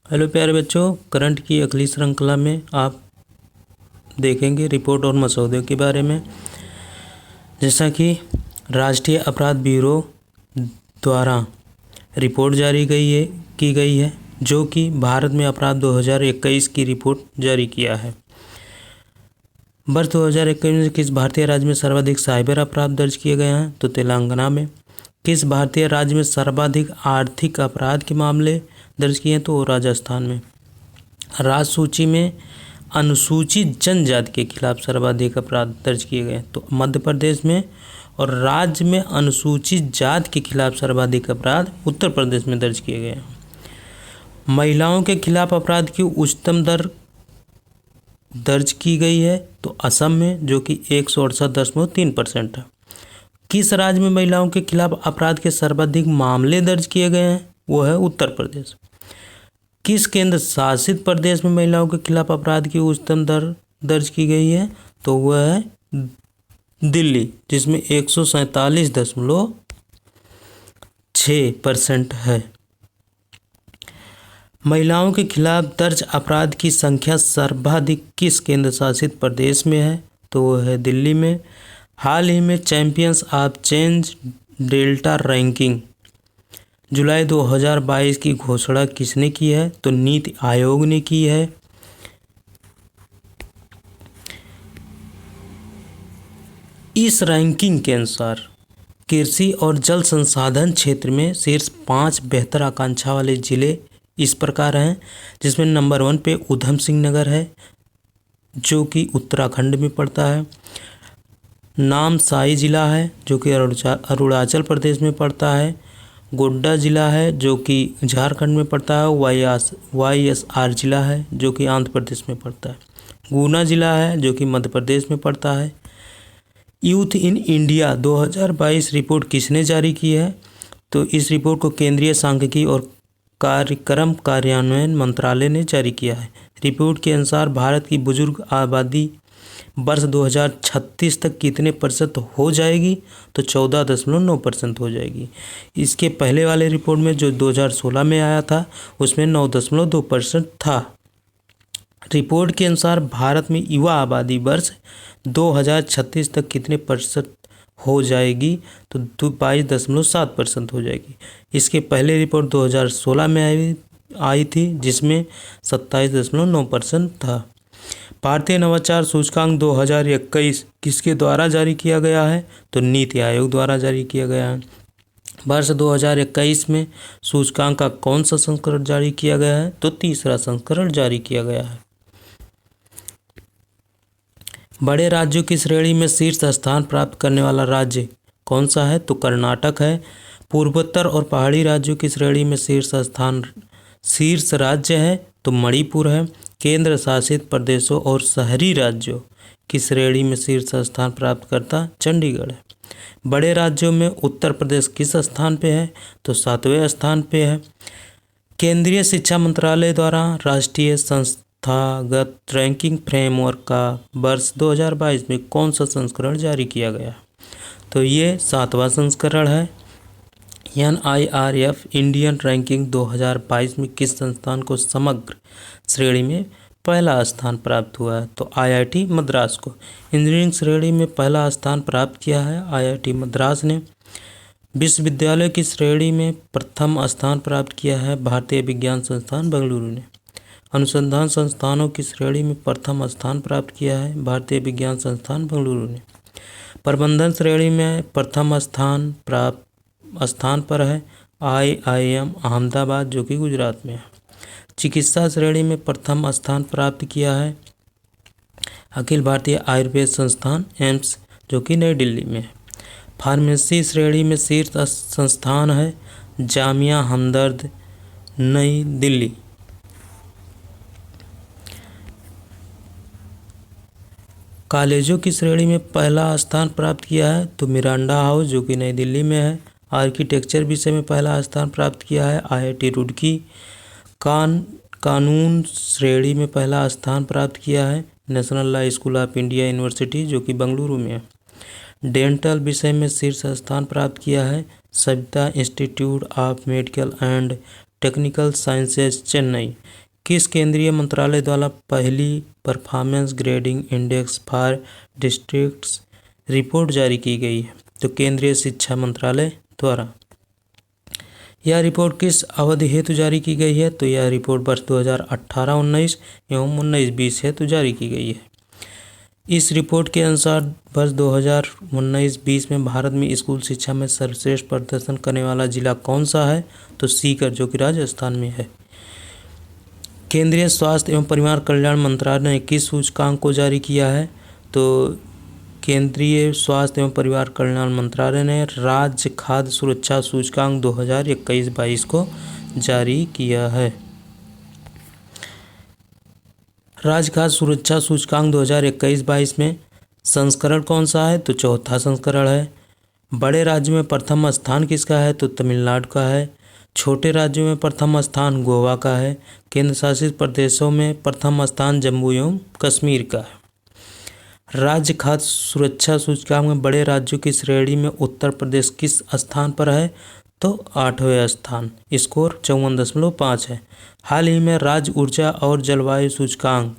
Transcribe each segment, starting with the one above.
Hello प्यारे बच्चों, current की अगली श्रृंखला में आप देखेंगे रिपोर्ट और मसौदे के बारे में। जैसा कि राष्ट्रीय अपराध ब्यूरो द्वारा रिपोर्ट जारी की गई है जो कि भारत में अपराध 2021 की रिपोर्ट जारी किया है। वर्ष 2021 में किस भारतीय राज्य में सर्वाधिक साइबर अपराध दर्ज किए गए हैं? तो तेलंगाना में। किस भारतीय राज्य में सर्वाधिक आर्थिक अपराध के मामले दर्ज किए हैं? तो राजस्थान में। राज्य सूची में अनुसूचित जनजाति के खिलाफ सर्वाधिक अपराध दर्ज किए गए तो मध्य प्रदेश में, और राज्य में अनुसूचित जाति के खिलाफ सर्वाधिक अपराध उत्तर प्रदेश में दर्ज किए गए। महिलाओं के खिलाफ अपराध की उच्चतम दर दर्ज की गई है तो असम में, जो कि 168.3% है। किस राज्य में महिलाओं के खिलाफ अपराध के सर्वाधिक मामले दर्ज किए गए हैं? वो है उत्तर प्रदेश। किस केंद्र शासित प्रदेश में महिलाओं के खिलाफ अपराध की उच्चतम दर दर्ज की गई है? तो वह है दिल्ली, जिसमें 147.6% है। महिलाओं के खिलाफ दर्ज अपराध की संख्या सर्वाधिक किस केंद्र शासित प्रदेश में है? तो वह है दिल्ली में। हाल ही में champions of change delta ranking जुलाई 2022 की घोषणा किसने की है? तो नीति आयोग ने की है। इस रैंकिंग के अनुसार कृषि और जल संसाधन क्षेत्र में शीर्ष 5 बेहतर आकांक्षा वाले जिले इस प्रकार हैं, जिसमें नंबर 1 पे उधम सिंह नगर है जो कि उत्तराखंड में पड़ता है। नामसाई जिला है जो कि अरुणाचल प्रदेश में पड़ता है। गोड्डा जिला है जो कि झारखंड में पड़ता है। YSR जिला है जो कि आंध्र प्रदेश में पड़ता है। गुना जिला है जो कि मध्य प्रदेश में पड़ता है। यूथ इन इंडिया 2022 रिपोर्ट किसने जारी की है? तो इस रिपोर्ट को केंद्रीय सांख्यिकी और कार्यक्रम कार्यान्वयन मंत्रालय ने जारी किया है। रिपोर्ट के अनुसार भारत की बुजुर्ग आबादी वर्ष 2036 तक कितने प्रतिशत हो जाएगी? तो 14.9% हो जाएगी। इसके पहले वाले रिपोर्ट में जो 2016 में आया था उसमें 9.2% था। रिपोर्ट के अनुसार भारत में युवा आबादी वर्ष 2036 तक कितने प्रतिशत हो जाएगी? तो 22.7% हो जाएगी। इसके पहले रिपोर्ट 2016 में आई थी जिसमें 27.9% था। भारतीय नवाचार सूचकांक 2021 किसके द्वारा जारी किया गया है? तो नीति आयोग द्वारा जारी किया गया है। वर्ष 2021 में सूचकांक का कौन सा संस्करण जारी किया गया है? तो तीसरा संस्करण जारी किया गया है। बड़े राज्यों की श्रेणी में शीर्ष स्थान प्राप्त करने वाला राज्य कौन सा है? तो कर्नाटक है। पूर्वोत्तर और पहाड़ी राज्यों की श्रेणी में शीर्ष राज्य है तो मणिपुर है। केंद्र शासित प्रदेशों और शहरी राज्यों की श्रेणी में शीर्ष स्थान प्राप्त करता चंडीगढ़ है। बड़े राज्यों में उत्तर प्रदेश किस स्थान पे है? तो 7वें स्थान पे है। केंद्रीय शिक्षा मंत्रालय द्वारा राष्ट्रीय संस्थागत रैंकिंग फ्रेमवर्क का वर्ष 2022 में कौन सा संस्करण जारी किया गया? तो ये 7वां संस्करण है। NIRF इंडियन रैंकिंग 2022 में किस संस्थान को समग्र श्रेणी में पहला स्थान प्राप्त हुआ है? तो IIT मद्रास को। इंजीनियरिंग श्रेणी में पहला स्थान प्राप्त किया है IIT मद्रास ने। विश्वविद्यालय की श्रेणी में प्रथम स्थान प्राप्त किया है भारतीय विज्ञान संस्थान बेंगलुरु ने। अनुसंधान संस्थानों की श्रेणी में प्रथम स्थान प्राप्त किया है भारतीय विज्ञान संस्थान बेंगलुरु ने। प्रबंधन श्रेणी में प्रथम स्थान पर है IIM अहमदाबाद जो कि गुजरात में है। चिकित्सा श्रेणी में प्रथम स्थान प्राप्त किया है अखिल भारतीय आयुर्वेद संस्थान एम्स जो कि नई दिल्ली में है। फार्मेसी श्रेणी में शीर्ष संस्थान है जामिया हमदर्द नई दिल्ली। कॉलेजों की श्रेणी में पहला स्थान प्राप्त किया है तो मिरांडा हाउस जो कि नई दिल्ली में है। आर्किटेक्चर विषय में पहला स्थान प्राप्त किया है IIT रुड़की। कानून श्रेणी में पहला स्थान प्राप्त किया है national law school of India university जो कि बेंगलुरु में है। डेंटल विषय में शीर्ष स्थान प्राप्त किया है Savita institute of medical and technical sciences Chennai. किस केंद्रीय मंत्रालय द्वारा पहली performance grading index for districts report जारी की गई है? तो केंद्रीय शिक्षा मंत्रालय द्वारा। यह रिपोर्ट किस अवधि हेतु जारी की गई है? तो यह रिपोर्ट वर्ष 2018-19 एवं 19-20 हेतु जारी की गई है। इस रिपोर्ट के अनुसार वर्ष 2019-20 में भारत में स्कूल शिक्षा में सर्वश्रेष्ठ प्रदर्शन करने वाला जिला कौन सा है? तो सीकर, जो कि राजस्थान में है। केंद्रीय स्वास्थ्य एवं परिवार कल्याण मंत्रालय ने किस सूचकांक को जारी किया है? तो केंद्रीय स्वास्थ्य एवं परिवार कल्याण मंत्रालय ने राज्य खाद्य सुरक्षा सूचकांक 2021-22 को जारी किया है। राज्य खाद्य सुरक्षा सूचकांक 2021-22 में संस्करण कौन सा है? तो चौथा संस्करण है। बड़े राज्यों में प्रथम स्थान किसका है? तो तमिलनाडु का है। छोटे राज्यों में प्रथम स्थान गोवा का है। केंद्र शासित प्रदेशों में प्रथम स्थान जम्मू एवं कश्मीर का है। राज्य खाद्य सुरक्षा सूचकांक में बड़े राज्यों की श्रेणी में उत्तर प्रदेश किस स्थान पर है? तो 8वें स्थान, स्कोर 54.5 है। हाल ही में राज्य ऊर्जा और जलवायु सूचकांक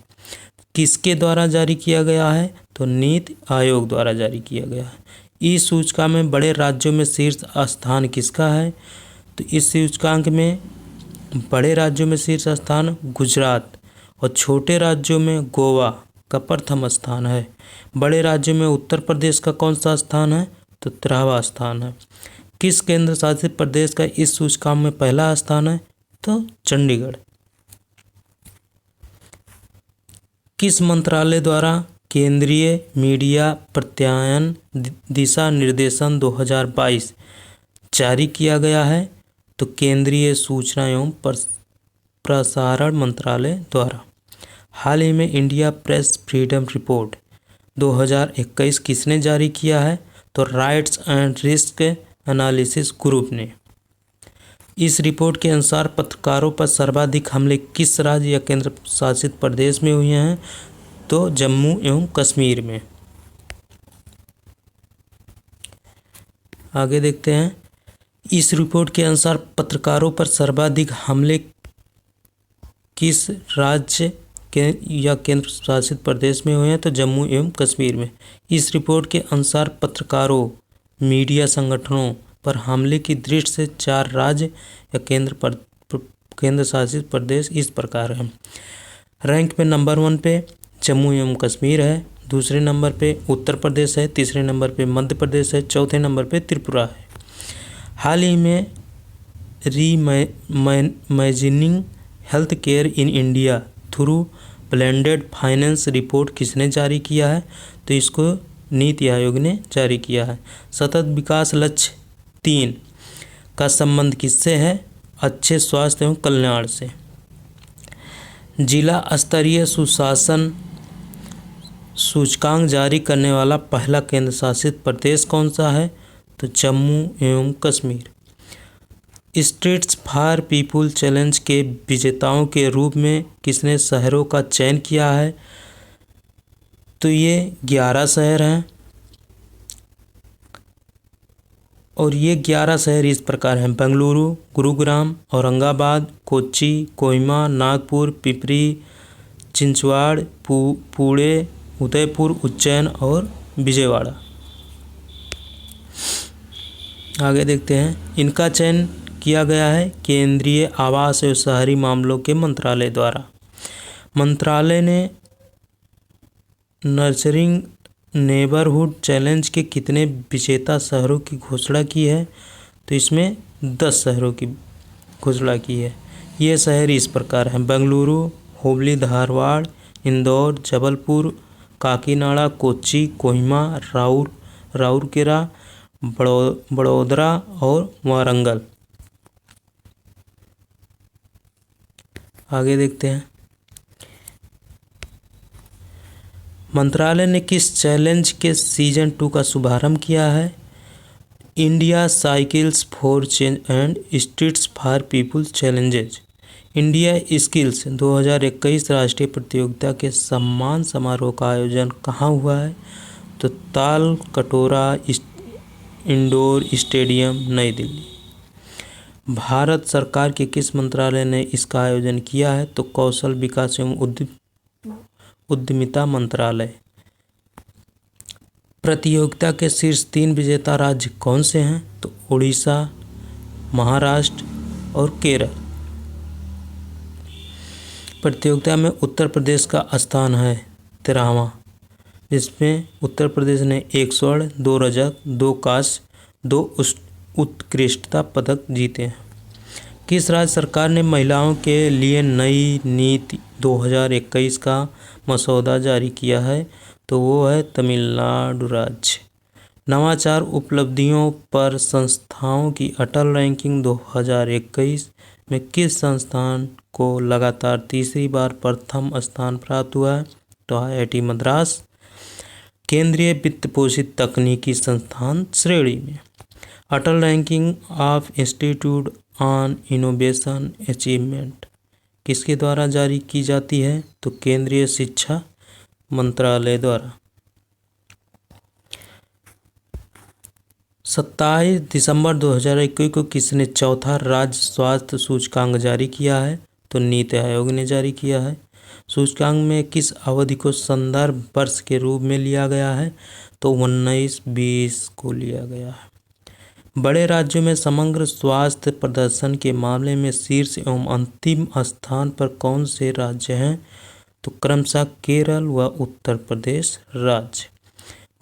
किसके द्वारा जारी किया गया है? तो नीति आयोग द्वारा जारी किया गया है। इस सूचकांक में बड़े राज्यों में शीर्ष स्थान किसका है? तो इस सूचकांक में बड़े राज्यों में शीर्ष स्थान गुजरात और छोटे राज्यों में गोवा का प्रथम स्थान है। बड़े राज्यों में उत्तर प्रदेश का कौन सा स्थान है? तो 13वां स्थान है। किस केंद्र शासित प्रदेश का इस सूचकांक में पहला स्थान है? तो चंडीगढ़। किस मंत्रालय द्वारा केंद्रीय मीडिया प्रत्यायन दिशा निर्देशन 2022 जारी किया गया है? तो केंद्रीय सूचना एवं प्रसारण मंत्रालय द्वारा। हाल ही में इंडिया प्रेस फ्रीडम रिपोर्ट 2021 किसने जारी किया है? तो rights and risk analysis group ने। इस रिपोर्ट के अनुसार पत्रकारों पर सर्वाधिक हमले किस राज्य या केंद्र शासित प्रदेश में हुए हैं? तो जम्मू एवं कश्मीर में। आगे देखते हैं। इस रिपोर्ट के अनुसार पत्रकारों पर सर्वाधिक हमले किस राज्य के या केंद्र शासित प्रदेश में हुए हैं? तो जम्मू एवं कश्मीर में। इस रिपोर्ट के अनुसार पत्रकारों, मीडिया संगठनों पर हमले की दृष्टि से 4 राज्य या केंद्र शासित प्रदेश इस प्रकार हैं। रैंक में नंबर 1 पे जम्मू एवं कश्मीर है, दूसरे नंबर पे उत्तर प्रदेश है, तीसरे नंबर पे मध्य प्रदेश है, चौथे नंबर पे त्रिपुरा है। हाल ही में reimagining health care in India through blended finance report किसने जारी किया है? तो इसको नीति आयोग ने जारी किया है। सतत विकास लक्ष्य 3 का संबंध किससे है? अच्छे स्वास्थ्य एवं कल्याण से। जिला स्तरीय सुशासन सूचकांक जारी करने वाला पहला केंद्र शासित प्रदेश कौन सा है? तो जम्मू एवं Kashmir. Streets for people challenge के विजेताओं के रूप में किसने शहरों का चयन किया है? तो ये 11 शहर हैं और ये 11 शहर इस प्रकार हैं: बेंगलुरु, गुरुग्राम, औरंगाबाद, कोच्चि, कोहिमा, नागपुर, पिपरी, चिंचवाड़, पुणे, उदयपुर, उज्जैन और विजयवाड़ा। आगे देखते हैं। इनका चयन किया गया है केंद्रीय आवास एवं शहरी मामलों के मंत्रालय द्वारा। मंत्रालय ने नर्चरिंग नेबरहुड चैलेंज के कितने विजेता शहरों की घोषणा की है? तो इसमें 10 शहरों की घोषणा की है। ये शहर इस प्रकार हैं: बेंगलुरु, हुबली, धारवाड़, इंदौर, जबलपुर, काकीनाडा, कोच्चि, कोहिमा, राउरकेला, बड़ोदरा और वारंगल। आगे देखते हैं। मंत्रालय ने किस चैलेंज के सीजन 2 का शुभारंभ किया है? India cycles for change and streets for people challenges. India skills 2021 राष्ट्रीय प्रतियोगिता के सम्मान समारोह का आयोजन कहाँ हुआ है? तो ताल कटोरा इंडोर स्टेडियम, नई दिल्ली। भारत सरकार के किस मंत्रालय ने इसका आयोजन किया है? तो कौशल विकास एवं उद्यमिता मंत्रालय। प्रतियोगिता के शीर्ष 3 विजेता राज्य कौन से हैं? तो उड़ीसा, महाराष्ट्र और केरल। प्रतियोगिता में उत्तर प्रदेश का स्थान है 13वां, जिसमें उत्तर प्रदेश ने 1 स्वर्ण, 2 रजत, 2 कांस्य, 2 उत्कृष्टता पदक जीते हैं। किस राज्य सरकार ने महिलाओं के लिए नई नीति 2021 का मसौदा जारी किया है? तो वो है तमिलनाडु राज्य। नवाचार उपलब्धियों पर संस्थाओं की अटल रैंकिंग 2021 में किस संस्थान को लगातार तीसरी बार प्रथम स्थान प्राप्त हुआ है? तो IIT मद्रास। केंद्रीय वित्त पोषित तकनीकी संस्थान श्रेणी में Atal ranking of institute on innovation achievement किसके द्वारा जारी की जाती है? तो केंद्रीय शिक्षा मंत्रालय द्वारा। 27 दिसंबर 2021 को किसने चौथा राज्य स्वास्थ्य सूचकांक जारी किया है? तो नीति आयोग ने जारी किया है। सूचकांक में किस अवधि को संदर्भ वर्ष के रूप में लिया गया है? तो 19-20 को लिया गया है। बड़े राज्यों में समग्र स्वास्थ्य प्रदर्शन के मामले में शीर्ष एवं अंतिम स्थान पर कौन से राज्य हैं? तो क्रमशः केरल व उत्तर प्रदेश राज्य।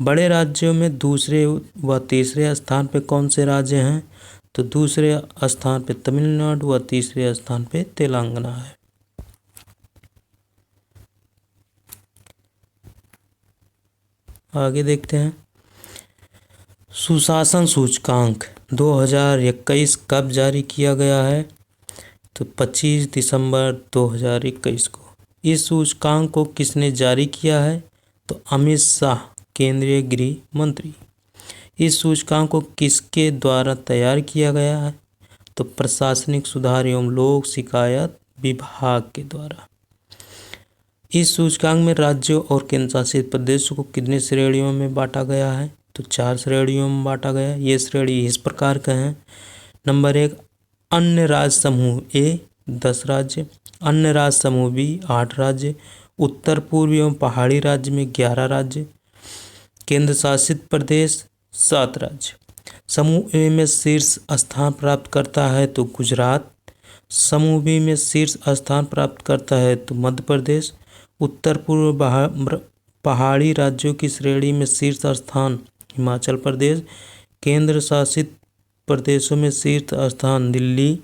बड़े राज्यों में दूसरे व तीसरे स्थान पर कौन से राज्य हैं? तो दूसरे स्थान पर तमिलनाडु व तीसरे स्थान पर तेलंगाना है। आगे देखते हैं। सुशासन सूचकांक 2021 कब जारी किया गया है? तो 25 दिसंबर 2021 को। इस सूचकांक को किसने जारी किया है? तो अमित शाह, केंद्रीय गृह मंत्री। इस सूचकांक को किसके द्वारा तैयार किया गया है? तो प्रशासनिक सुधार एवं लोक शिकायत विभाग के द्वारा। इस सूचकांक में राज्यों और केंद्र शासित प्रदेशों को कितनी श्रेणियों में बांटा गया है? तो 4 श्रेणियों में बांटा गया। ये श्रेणी इस प्रकार के हैं। नंबर 1, अन्य राज्य समूह ए 10 राज्य, अन्य राज्य समूह बी 8 राज्य, उत्तर पूर्वी एवं पहाड़ी राज्य में 11 राज्य, केंद्र शासित प्रदेश 7 राज्य। समूह ए में शीर्ष स्थान प्राप्त करता है तो गुजरात, समूह बी में शीर्ष स्थान प्राप्त करता है तो मध्य प्रदेश, उत्तर पूर्व पहाड़ी राज्यों की श्रेणी में शीर्ष स्थान हिमाचल प्रदेश, केंद्र शासित प्रदेशों में शीर्ष स्थान दिल्ली,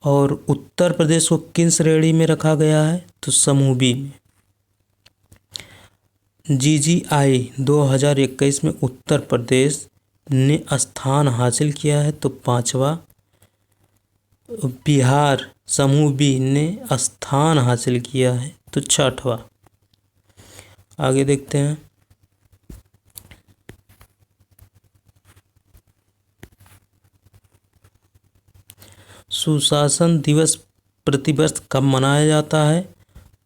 और उत्तर प्रदेश को किन श्रेणी में रखा गया है? तो समूह बी में। GGI 2021 में उत्तर प्रदेश ने स्थान हासिल किया है तो 5वां। बिहार समूह बी ने स्थान हासिल किया है तो 6वां। आगे देखते हैं। सुशासन दिवस प्रतिवर्ष कब मनाया जाता है?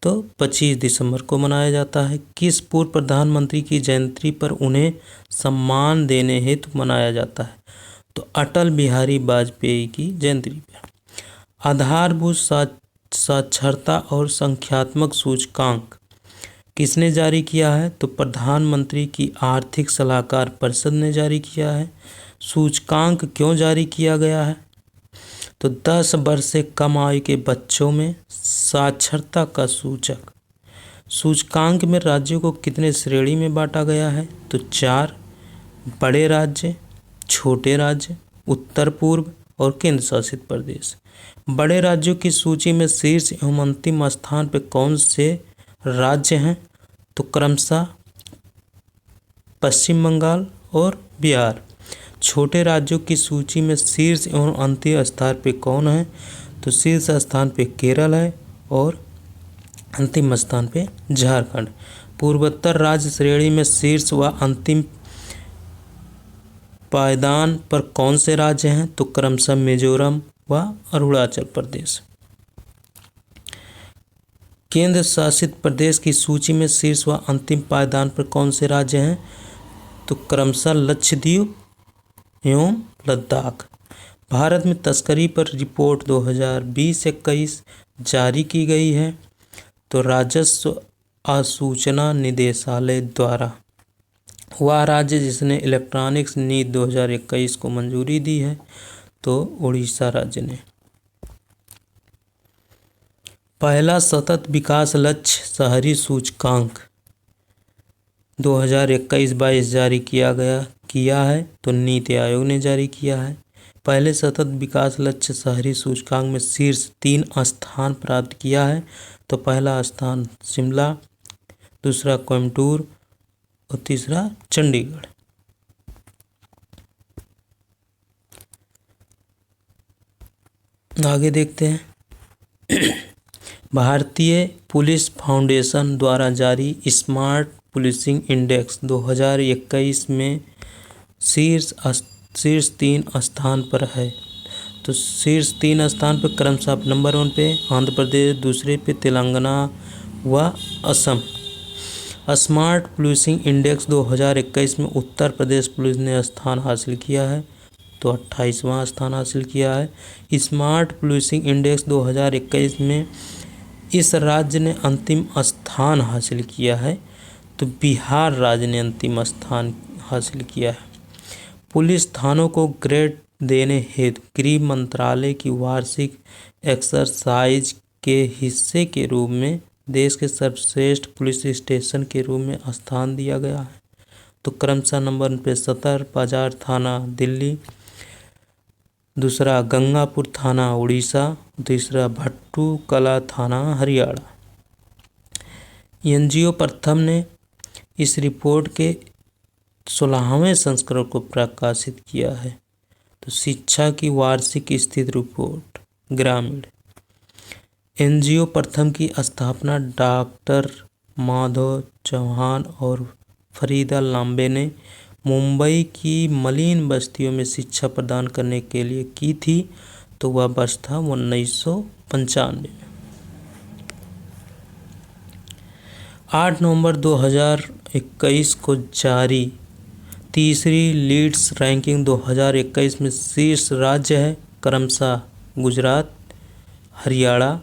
तो 25 दिसंबर को मनाया जाता है। किस पूर्व प्रधानमंत्री की जयंती पर उन्हें सम्मान देने हेतु मनाया जाता है? तो अटल बिहारी वाजपेयी की जयंती पर। आधारभूत साक्षरता और संख्यात्मक सूचकांक किसने जारी किया है? तो प्रधानमंत्री की आर्थिक सलाहकार परिषद ने जारी किया है। सूचकांक क्यों जारी किया गया है? तो 10 वर्ष से कम आयु के बच्चों में साक्षरता का सूचक। सूचकांक में राज्यों को कितने श्रेणी में बांटा गया है? तो 4, बड़े राज्य, छोटे राज्य, उत्तर पूर्व और केंद्र शासित प्रदेश। बड़े राज्यों की सूची में शीर्ष एवं अंतिम स्थान पर कौन से राज्य हैं? तो क्रमशः पश्चिम बंगाल और बिहार। छोटे राज्यों की सूची में शीर्ष एवं अंतिम स्थान पे कौन है? तो शीर्ष स्थान पे केरल है और अंतिम स्थान पे झारखंड। पूर्वोत्तर राज्य श्रेणी में शीर्ष व अंतिम पायदान पर कौन से राज्य हैं? तो क्रमशः मिजोरम व अरुणाचल प्रदेश। केंद्र शासित प्रदेश की सूची में शीर्ष व अंतिम पायदान पर कौन से राज्य हैं? तो क्रमशः लक्षद्वीप एवं लद्दाख। भारत में तस्करी पर रिपोर्ट 2020-21 जारी की गई है तो राजस्व आसूचना निदेशालय द्वारा। वह राज्य जिसने इलेक्ट्रॉनिक्स नीति 2021 को मंजूरी दी है तो उड़ीसा राज्य ने। पहला सतत विकास लक्ष्य शहरी सूचकांक 2021-22 जारी किया है तो नीति आयोग ने जारी किया है। पहले सतत विकास लक्ष्य शहरी सूचकांक में शीर्ष 3 स्थान प्राप्त किया है तो पहला स्थान शिमला, दूसरा कोयम्बटूर और तीसरा चंडीगढ़। आगे देखते हैं। भारतीय पुलिस फाउंडेशन द्वारा जारी स्मार्ट पुलिसिंग इंडेक्स 2021 में शीर्ष 3 स्थान पर है तो शीर्ष 3 स्थान पर क्रमशः नंबर 1 पे आंध्र प्रदेश, दूसरे पे तेलंगाना व असम। स्मार्ट पुलिसिंग इंडेक्स 2021 में उत्तर प्रदेश पुलिस ने स्थान हासिल किया है तो 28वां स्थान हासिल किया है। स्मार्ट पुलिसिंग इंडेक्स 2021 में इस राज्य ने अंतिम स्थान हासिल किया है तो बिहार राज्य ने अंतिम स्थान हासिल किया है। पुलिस थानों को ग्रेड देने हेतु गृह मंत्रालय की वार्षिक एक्सरसाइज के हिस्से के रूप में देश के सर्वश्रेष्ठ पुलिस स्टेशन के रूप में स्थान दिया गया है तो क्रमशः नंबर पे सतर बाजार थाना दिल्ली, दूसरा गंगापुर थाना उड़ीसा, तीसरा भट्टू कला थाना हरियाणा। एनजीओ प्रथम ने इस रिपोर्ट के 16वें संस्करण को प्रकाशित किया है तो शिक्षा की वार्षिक स्थिति रिपोर्ट ग्रामीण। एनजीओ प्रथम की स्थापना डॉक्टर माधव चौहान और फरीदा लांबे ने मुंबई की मलिन बस्तियों में शिक्षा प्रदान करने के लिए की थी तो वह वर्ष था 1995। 8 नवंबर 2021 को जारी तीसरी लीड्स रैंकिंग 2021 में शीर्ष राज्य है क्रमशः गुजरात, हरियाणा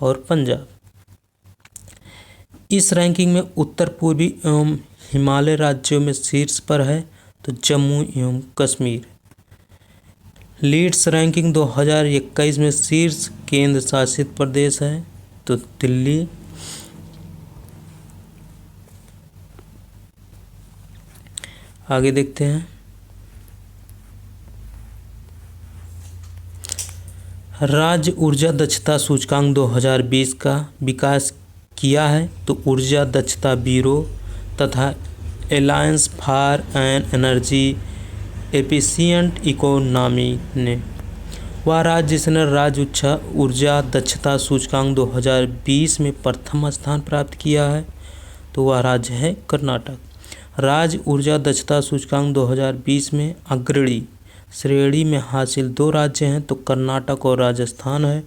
और पंजाब। इस रैंकिंग में उत्तर पूर्वी एवं हिमालय राज्यों में शीर्ष पर है तो जम्मू एवं कश्मीर। लीड्स रैंकिंग 2021 में शीर्ष केंद्र शासित प्रदेश है तो दिल्ली। आगे देखते हैं। राज्य ऊर्जा दक्षता सूचकांक 2020 का विकास किया है तो ऊर्जा दक्षता ब्यूरो तथा Alliance for an Energy Efficient Economy ने। वह राज्य जिसने राज्य ऊर्जा दक्षता सूचकांक 2020 में प्रथम स्थान प्राप्त किया है तो वह राज्य है कर्नाटक। राज्य ऊर्जा दक्षता सूचकांक 2020 में अग्रणी श्रेणी में हासिल 2 राज्य हैं तो कर्नाटक और राजस्थान है।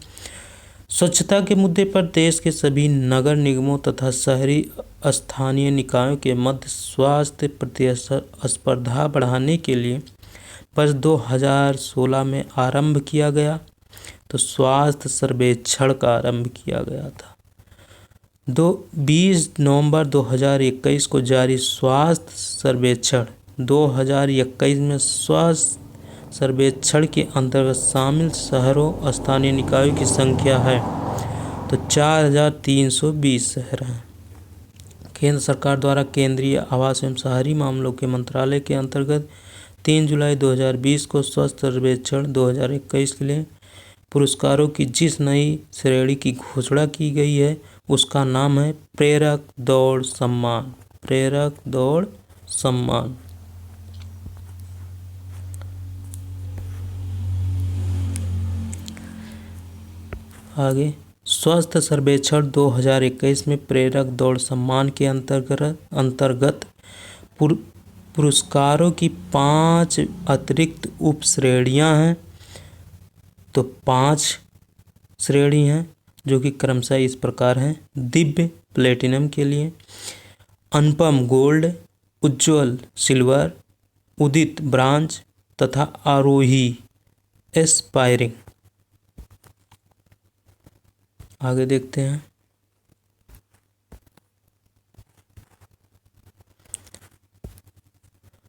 स्वच्छता के मुद्दे पर देश के सभी नगर निगमों तथा शहरी स्थानीय निकायों के मध्य स्वास्थ्य प्रतिस्पर्धा बढ़ाने के लिए वर्ष 2016 में आरंभ किया गया तो स्वास्थ्य सर्वेक्षण का आरंभ किया गया था। 20 नवंबर 2021 को जारी स्वास्थ्य सर्वेक्षण 2021 में स्वास्थ्य सर्वेक्षण के अंतर्गत शामिल शहरों स्थानीय निकायों की संख्या है तो 4320 शहर हैं। केंद्र सरकार द्वारा केंद्रीय आवास एवं शहरी मामलों के मंत्रालय के अंतर्गत 3 जुलाई 2020 को स्वास्थ्य सर्वेक्षण 2021 के लिए पुरस्कारों की जिस नई श्रेणी की घोषणा की गई है उसका नाम है प्रेरक दौड़ सम्मान। प्रेरक दौड़ सम्मान। आगे स्वास्थ्य सर्वेक्षण 2021 में प्रेरक दौड़ सम्मान के अंतर्गत पुरस्कारों की 5 अतिरिक्त उप श्रेणियाँ हैं तो 5 श्रेणी हैं जो कि क्रमशः इस प्रकार हैं: दिव्य प्लेटिनम के लिए, अनुपम गोल्ड, उज्ज्वल सिल्वर, उदित ब्रांज तथा आरोही एस्पायरिंग। आगे देखते हैं।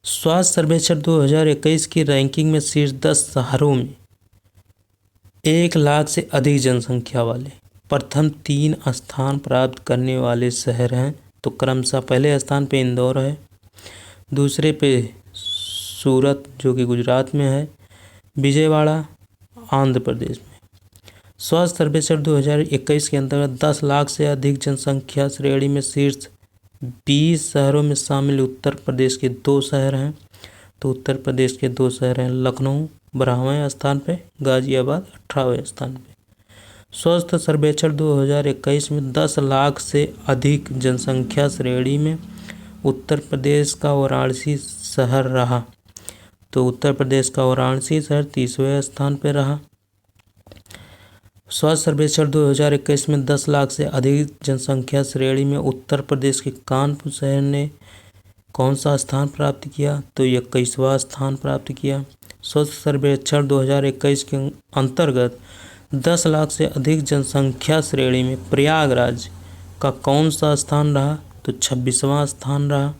स्वास्थ्य सर्वेक्षण 2021 की रैंकिंग में शीर्ष 10 शहरों में 1 लाख से अधिक जनसंख्या वाले प्रथम 3 स्थान प्राप्त करने वाले शहर हैं। तो क्रमशः पहले स्थान पे इंदौर है, दूसरे पे सूरत जो कि गुजरात में है, विजयवाड़ा आंध्र प्रदेश में। स्वास्थ्य सर्वेक्षण 2021 के अंतर्गत 10 लाख से अधिक जनसंख्या श्रेणी में शीर्ष 20 शहरों में शामिल उत्तर प्रदेश के 2 शहर हैं। तो उत्तर प्रदेश के 2 शहर हैं लखनऊ 12वें स्थान पे, गाजियाबाद 18वें स्थान पे। स्वास्थ्य सर्वेक्षण 2021 में 10 लाख से अधिक जनसंख्या श्रेणी में उत्तर प्रदेश का वाराणसी शहर रहा। तो उत्तर प्रदेश का वाराणसी शहर 30वें स्थान पर रहा। स्वास्थ्य सर्वेक्षण 2021 में 10 लाख से अधिक जनसंख्या श्रेणी में उत्तर प्रदेश के कानपुर शहर ने कौन सा स्थान प्राप्त किया? तो 21वां स्थान प्राप्त किया। स्वास्थ्य सर्वेक्षण 2021 के अंतर्गत 10 लाख से अधिक जनसंख्या श्रेणी में प्रयागराज का कौन सा स्थान रहा? तो 26वां स्थान रहा।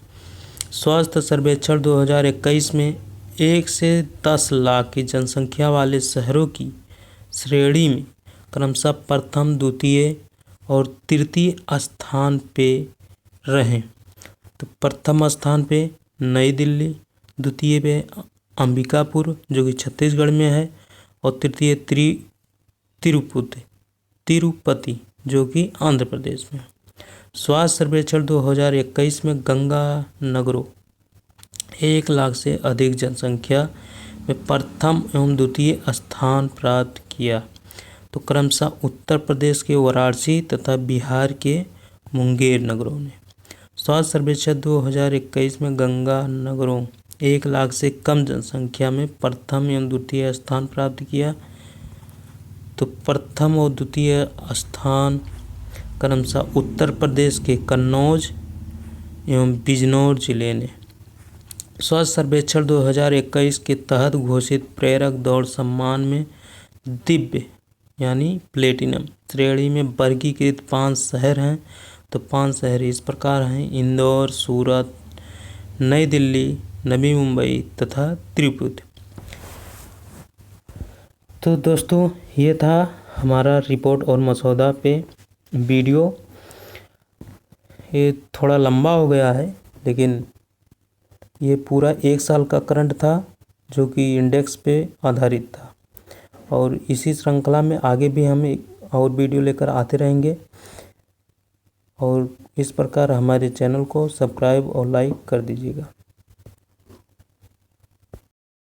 स्वास्थ्य सर्वेक्षण 2021 में 1 से 10 लाख की जनसंख्या वाले शहरों की श्रेणी में क्रमशः प्रथम, द्वितीय और तृतीय स्थान पे रहे। तो प्रथम स्थान पे नई दिल्ली, द्वितीय पे अंबिकापुर जो कि छत्तीसगढ़ में है, और तृतीय तिरुपति जो कि आंध्र प्रदेश में। स्वास्थ्य सर्वेक्षण 2021 में गंगा नगरों 1 लाख से अधिक जनसंख्या में प्रथम एवं द्वितीय स्थान प्राप्त किया। तो क्रमशः उत्तर प्रदेश के वाराणसी तथा बिहार के मुंगेर नगरों ने। स्वास्थ्य सर्वेक्षण 2021 में गंगा नगरों 1 लाख से कम जनसंख्या में प्रथम एवं द्वितीय स्थान प्राप्त किया। तो प्रथम और द्वितीय स्थान क्रमशः उत्तर प्रदेश के कन्नौज एवं बिजनौर जिले ने। स्वास्थ्य सर्वेक्षण 2021 के तहत घोषित प्रेरक दौड़ सम्मान में दिव्य यानी प्लेटिनम श्रेणी में वर्गीकृत 5 शहर हैं। तो 5 शहर इस प्रकार हैं: इंदौर, सूरत, नई दिल्ली, नवी मुंबई तथा तिरुपति। तो दोस्तों ये था हमारा रिपोर्ट और मसौदा पे वीडियो। ये थोड़ा लंबा हो गया है, लेकिन ये पूरा 1 साल का करंट था जो कि इंडेक्स पे आधारित था। और इसी श्रृंखला में आगे भी हम एक और वीडियो लेकर आते रहेंगे। और इस प्रकार हमारे चैनल को सब्सक्राइब और लाइक कर दीजिएगा।